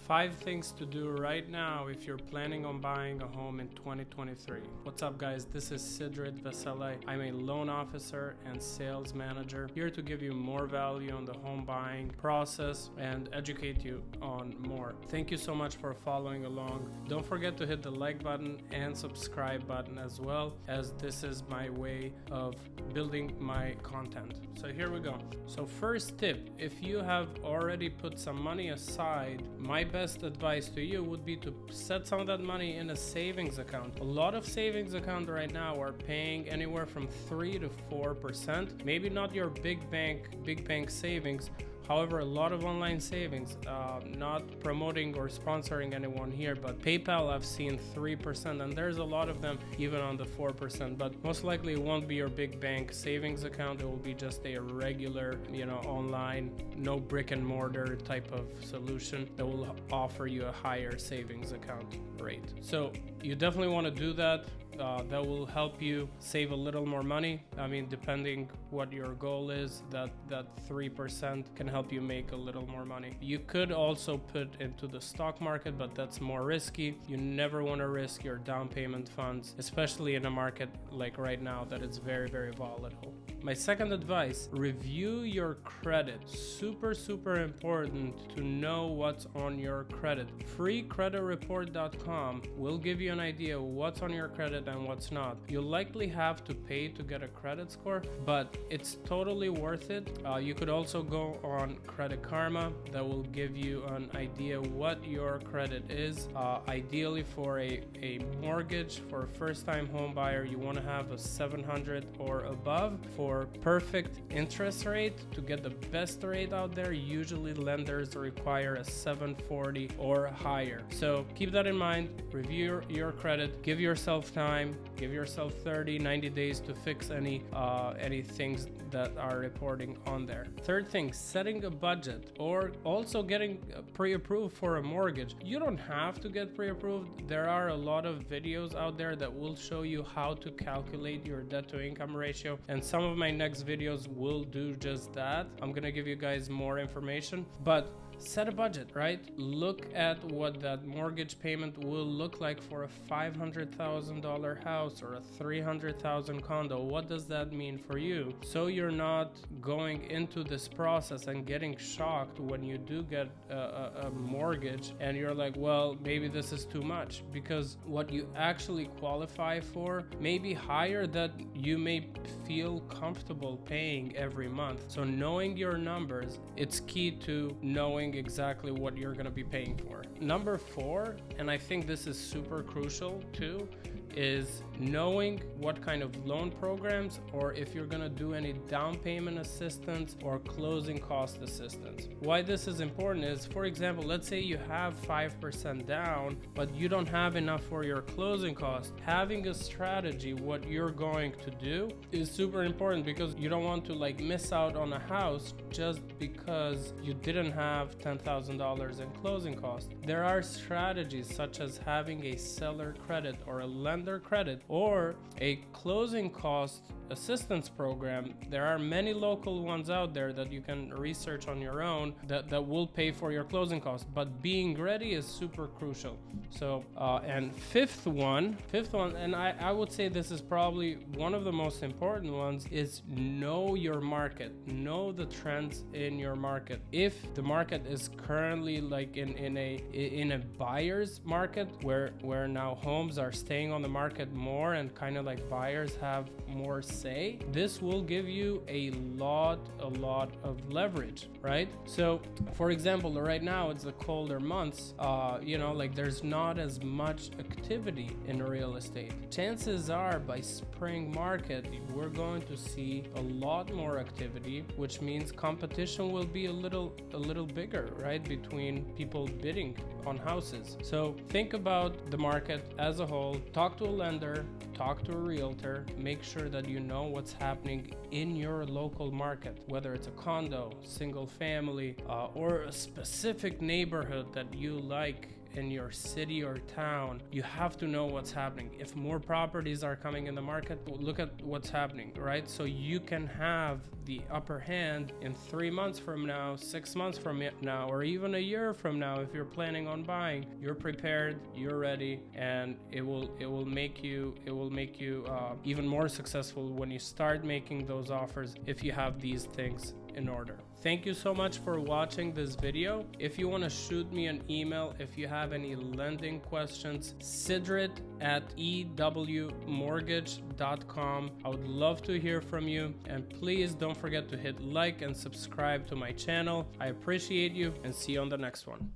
5 things to do right now if you're planning on buying a home in 2023. What's up guys, this is Sidrid Vesele. I'm a loan officer and sales manager here to give you more value on the home buying process and educate you on more. Thank you so much for following along. Don't forget to hit the like button and subscribe button as well, as this is my way of building my content. So here we go. So first tip, if you have already put some money aside, my best advice to you would be to set some of that money in a savings account. A lot of savings accounts right now are paying anywhere from 3 to 4%. Maybe not your big bank savings. However, a lot of online savings, not promoting or sponsoring anyone here, but PayPal I've seen 3%, and there's a lot of them even on the 4%, but most likely it won't be your big bank savings account. It will be just a regular, online, no brick and mortar type of solution that will offer you a higher savings account rate. So you definitely want to do that. That will help you save a little more money. I mean, depending what your goal is, that 3% can help you make a little more money. You could also put into the stock market, but that's more risky. You never want to risk your down payment funds, especially in a market like right now that it's very, very volatile. My second advice, review your credit. Super important to know what's on your credit. Freecreditreport.com will give you an idea what's on your credit and what's not. You'll likely have to pay to get a credit score, but it's totally worth it. You could also go on Credit Karma. That will give you an idea what your credit is. Ideally for a mortgage, for a first-time home buyer, you want to have a 700 or above. For perfect interest rate, to get the best rate out there, usually lenders require a 740 or higher. So keep that in mind. Review your credit, give yourself time, give yourself 90 days to fix any things that are reporting on there. Third thing, setting a budget or also getting pre-approved for a mortgage. You don't have to get pre-approved. There are a lot of videos out there that will show you how to calculate your debt to income ratio, and some of my next videos will do just that. I'm gonna give you guys more information, but set a budget, right? Look at what that mortgage payment will look like for a $500,000 house or a $300,000 condo. What does that mean for you? So you're not going into this process and getting shocked when you do get a mortgage and you're like, well, maybe this is too much, because what you actually qualify for may be higher that you may feel comfortable paying every month. So knowing your numbers, it's key to knowing exactly what you're going to be paying for. Number 4, and I think this is super crucial too, is knowing what kind of loan programs, or if you're going to do any down payment assistance or closing cost assistance. Why this is important is, for example, let's say you have 5% down, but you don't have enough for your closing cost. Having a strategy, what you're going to do, is super important, because you don't want to miss out on a house just because you didn't have $10,000 in closing costs. There are strategies such as having a seller credit or a lender credit or a closing cost assistance program. There are many local ones out there that you can research on your own that will pay for your closing costs, but being ready is super crucial. So and fifth one, and I would say this is probably one of the most important ones, is know your market. Know the trends in your market. If the market is currently in a buyer's market where now homes are staying on the market more and kind of buyers have more say, this will give you a lot of leverage, right? So for example, right now it's the colder months, there's not as much activity in real estate. Chances are by spring market we're going to see a lot more activity, which means competition will be a little bigger, right, between people bidding on houses. So think about the market as a whole. Talk to a lender, talk to a realtor, make sure that you know what's happening in your local market, whether it's a condo, single family, or a specific neighborhood that you like in your city or town, you have to know what's happening. If more properties are coming in the market, look at what's happening, right? So you can have the upper hand in 3 months from now, 6 months from now, or even a year from now. If you're planning on buying, you're prepared, you're ready, and it will make you even more successful when you start making those offers if you have these things in order. Thank you so much for watching this video. If you want to shoot me an email, if you have any lending questions, sidrit@ewmortgage.com. I would love to hear from you, and please don't forget to hit like and subscribe to my channel. I appreciate you, and see you on the next one.